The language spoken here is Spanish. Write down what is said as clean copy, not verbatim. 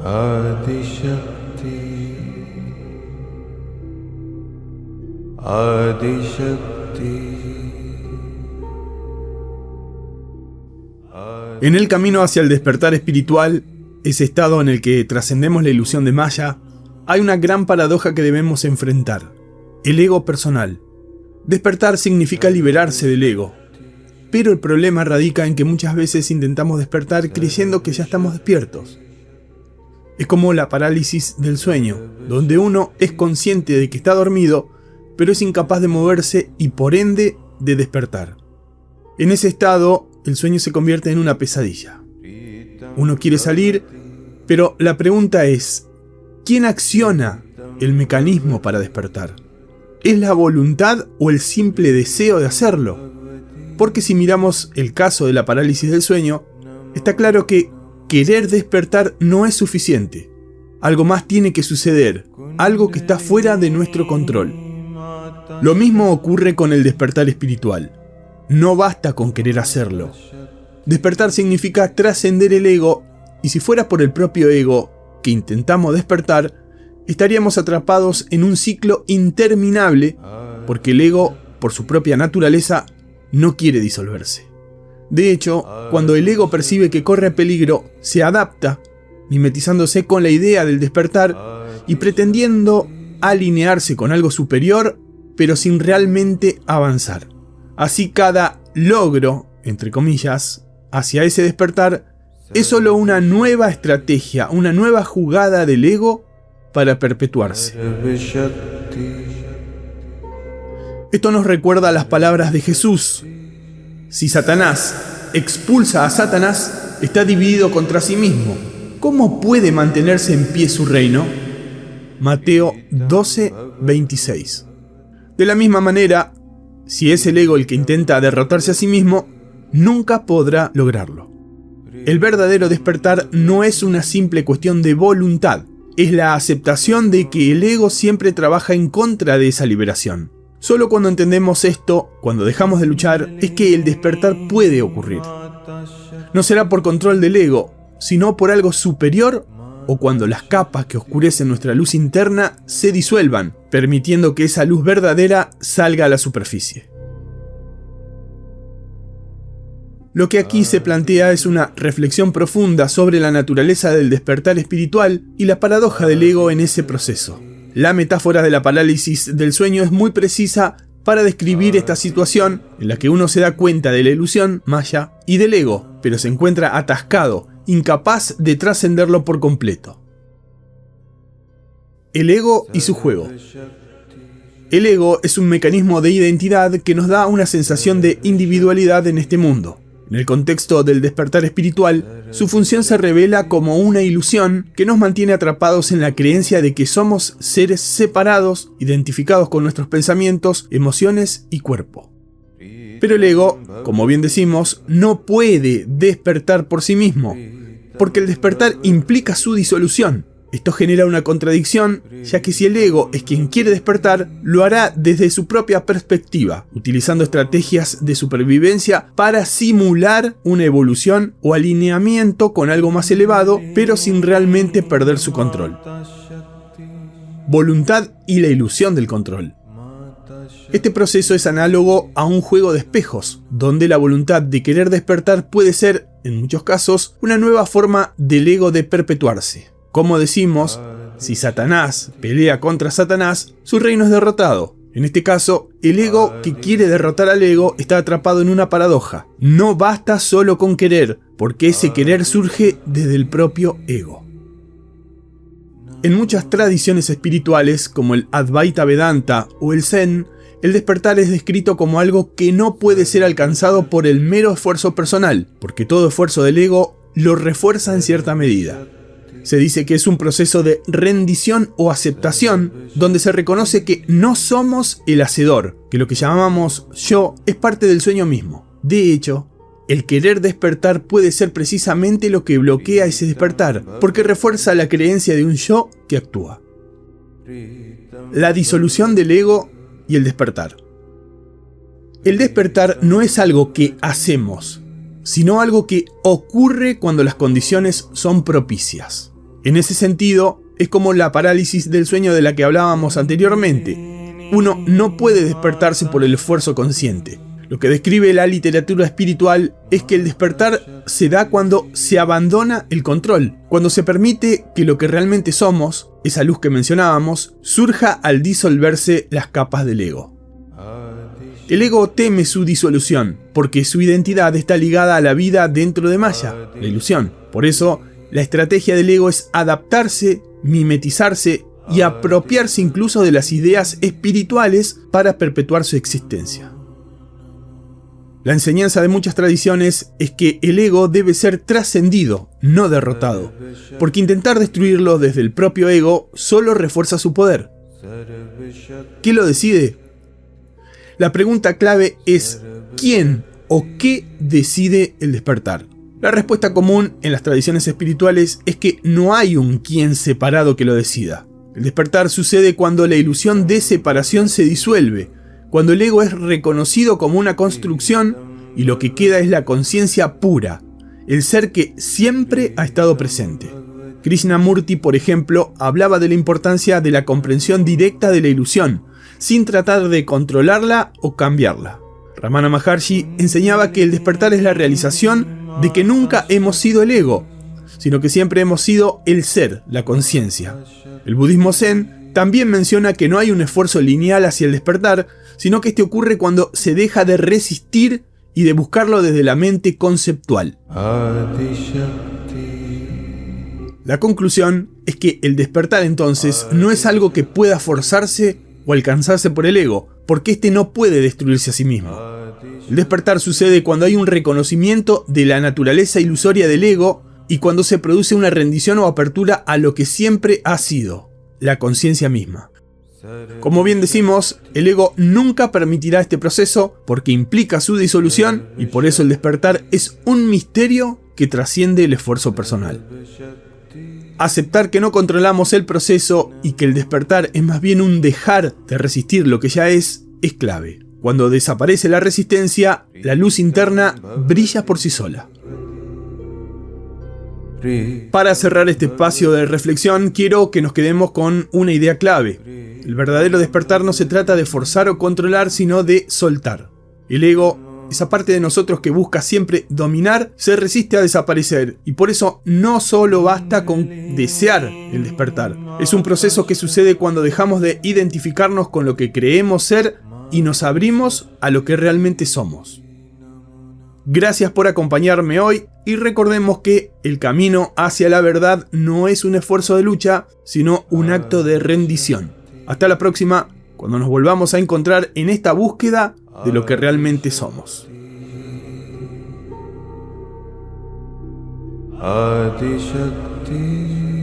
Adi Shakti, Adi Shakti. En el camino hacia el despertar espiritual, ese estado en el que trascendemos la ilusión de Maya, hay una gran paradoja que debemos enfrentar: el ego personal. Despertar significa liberarse del ego, pero el problema radica en que muchas veces intentamos despertar creyendo que ya estamos despiertos. Es como la parálisis del sueño, donde uno es consciente de que está dormido, pero es incapaz de moverse y por ende de despertar. En ese estado, el sueño se convierte en una pesadilla. Uno quiere salir, pero la pregunta es: ¿quién acciona el mecanismo para despertar? ¿Es la voluntad o el simple deseo de hacerlo? Porque si miramos el caso de la parálisis del sueño, está claro que querer despertar no es suficiente. Algo más tiene que suceder, algo que está fuera de nuestro control. Lo mismo ocurre con el despertar espiritual. No basta con querer hacerlo. Despertar significa trascender el ego, y si fuera por el propio ego que intentamos despertar, estaríamos atrapados en un ciclo interminable, porque el ego, por su propia naturaleza, no quiere disolverse. De hecho, cuando el ego percibe que corre peligro, se adapta, mimetizándose con la idea del despertar y pretendiendo alinearse con algo superior, pero sin realmente avanzar. Así cada logro, entre comillas, hacia ese despertar es solo una nueva estrategia, una nueva jugada del ego para perpetuarse. Esto nos recuerda las palabras de Jesús: si Satanás expulsa a Satanás, está dividido contra sí mismo. ¿Cómo puede mantenerse en pie su reino? Mateo 12:26. De la misma manera, si es el ego el que intenta derrotarse a sí mismo, nunca podrá lograrlo. El verdadero despertar no es una simple cuestión de voluntad, es la aceptación de que el ego siempre trabaja en contra de esa liberación. Solo cuando entendemos esto, cuando dejamos de luchar, es que el despertar puede ocurrir. No será por control del ego, sino por algo superior, o cuando las capas que oscurecen nuestra luz interna se disuelvan, permitiendo que esa luz verdadera salga a la superficie. Lo que aquí se plantea es una reflexión profunda sobre la naturaleza del despertar espiritual y la paradoja del ego en ese proceso. La metáfora de la parálisis del sueño es muy precisa para describir esta situación en la que uno se da cuenta de la ilusión, Maya, y del ego, pero se encuentra atascado, incapaz de trascenderlo por completo. El ego y su juego. El ego es un mecanismo de identidad que nos da una sensación de individualidad en este mundo. En el contexto del despertar espiritual, su función se revela como una ilusión que nos mantiene atrapados en la creencia de que somos seres separados, identificados con nuestros pensamientos, emociones y cuerpo. Pero el ego, como bien decimos, no puede despertar por sí mismo, porque el despertar implica su disolución. Esto genera una contradicción, ya que si el ego es quien quiere despertar, lo hará desde su propia perspectiva, utilizando estrategias de supervivencia para simular una evolución o alineamiento con algo más elevado, pero sin realmente perder su control. Voluntad y la ilusión del control. Este proceso es análogo a un juego de espejos, donde la voluntad de querer despertar puede ser, en muchos casos, una nueva forma del ego de perpetuarse. Como decimos, si Satanás pelea contra Satanás, su reino es derrotado. En este caso, el ego que quiere derrotar al ego está atrapado en una paradoja. No basta solo con querer, porque ese querer surge desde el propio ego. En muchas tradiciones espirituales, como el Advaita Vedanta o el Zen, el despertar es descrito como algo que no puede ser alcanzado por el mero esfuerzo personal, porque todo esfuerzo del ego lo refuerza en cierta medida. Se dice que es un proceso de rendición o aceptación, donde se reconoce que no somos el hacedor, que lo que llamamos yo es parte del sueño mismo. De hecho, el querer despertar puede ser precisamente lo que bloquea ese despertar, porque refuerza la creencia de un yo que actúa. La disolución del ego y el despertar. El despertar no es algo que hacemos, sino algo que ocurre cuando las condiciones son propicias. En ese sentido, es como la parálisis del sueño de la que hablábamos anteriormente. Uno no puede despertarse por el esfuerzo consciente. Lo que describe la literatura espiritual es que el despertar se da cuando se abandona el control, cuando se permite que lo que realmente somos, esa luz que mencionábamos, surja al disolverse las capas del ego. El ego teme su disolución, porque su identidad está ligada a la vida dentro de Maya, la ilusión. Por eso, la estrategia del ego es adaptarse, mimetizarse y apropiarse incluso de las ideas espirituales para perpetuar su existencia. La enseñanza de muchas tradiciones es que el ego debe ser trascendido, no derrotado, porque intentar destruirlo desde el propio ego solo refuerza su poder. ¿Qué lo decide? La pregunta clave es ¿quién o qué decide el despertar? La respuesta común en las tradiciones espirituales es que no hay un quién separado que lo decida. El despertar sucede cuando la ilusión de separación se disuelve, cuando el ego es reconocido como una construcción y lo que queda es la conciencia pura, el ser que siempre ha estado presente. Krishnamurti, por ejemplo, hablaba de la importancia de la comprensión directa de la ilusión, sin tratar de controlarla o cambiarla. Ramana Maharshi enseñaba que el despertar es la realización de que nunca hemos sido el ego, sino que siempre hemos sido el ser, la conciencia. El budismo zen también menciona que no hay un esfuerzo lineal hacia el despertar, sino que este ocurre cuando se deja de resistir y de buscarlo desde la mente conceptual. La conclusión es que el despertar entonces no es algo que pueda forzarse o alcanzarse por el ego, porque éste no puede destruirse a sí mismo. El despertar sucede cuando hay un reconocimiento de la naturaleza ilusoria del ego y cuando se produce una rendición o apertura a lo que siempre ha sido, la conciencia misma. Como bien decimos, el ego nunca permitirá este proceso porque implica su disolución y por eso el despertar es un misterio que trasciende el esfuerzo personal. Aceptar que no controlamos el proceso y que el despertar es más bien un dejar de resistir lo que ya es clave. Cuando desaparece la resistencia, la luz interna brilla por sí sola. Para cerrar este espacio de reflexión, quiero que nos quedemos con una idea clave. El verdadero despertar no se trata de forzar o controlar, sino de soltar. El ego, esa parte de nosotros que busca siempre dominar, se resiste a desaparecer, y por eso no solo basta con desear el despertar. Es un proceso que sucede cuando dejamos de identificarnos con lo que creemos ser y nos abrimos a lo que realmente somos. Gracias por acompañarme hoy y recordemos que el camino hacia la verdad no es un esfuerzo de lucha, sino un acto de rendición. Hasta la próxima, cuando nos volvamos a encontrar en esta búsqueda de lo que realmente somos. Adi Shakti.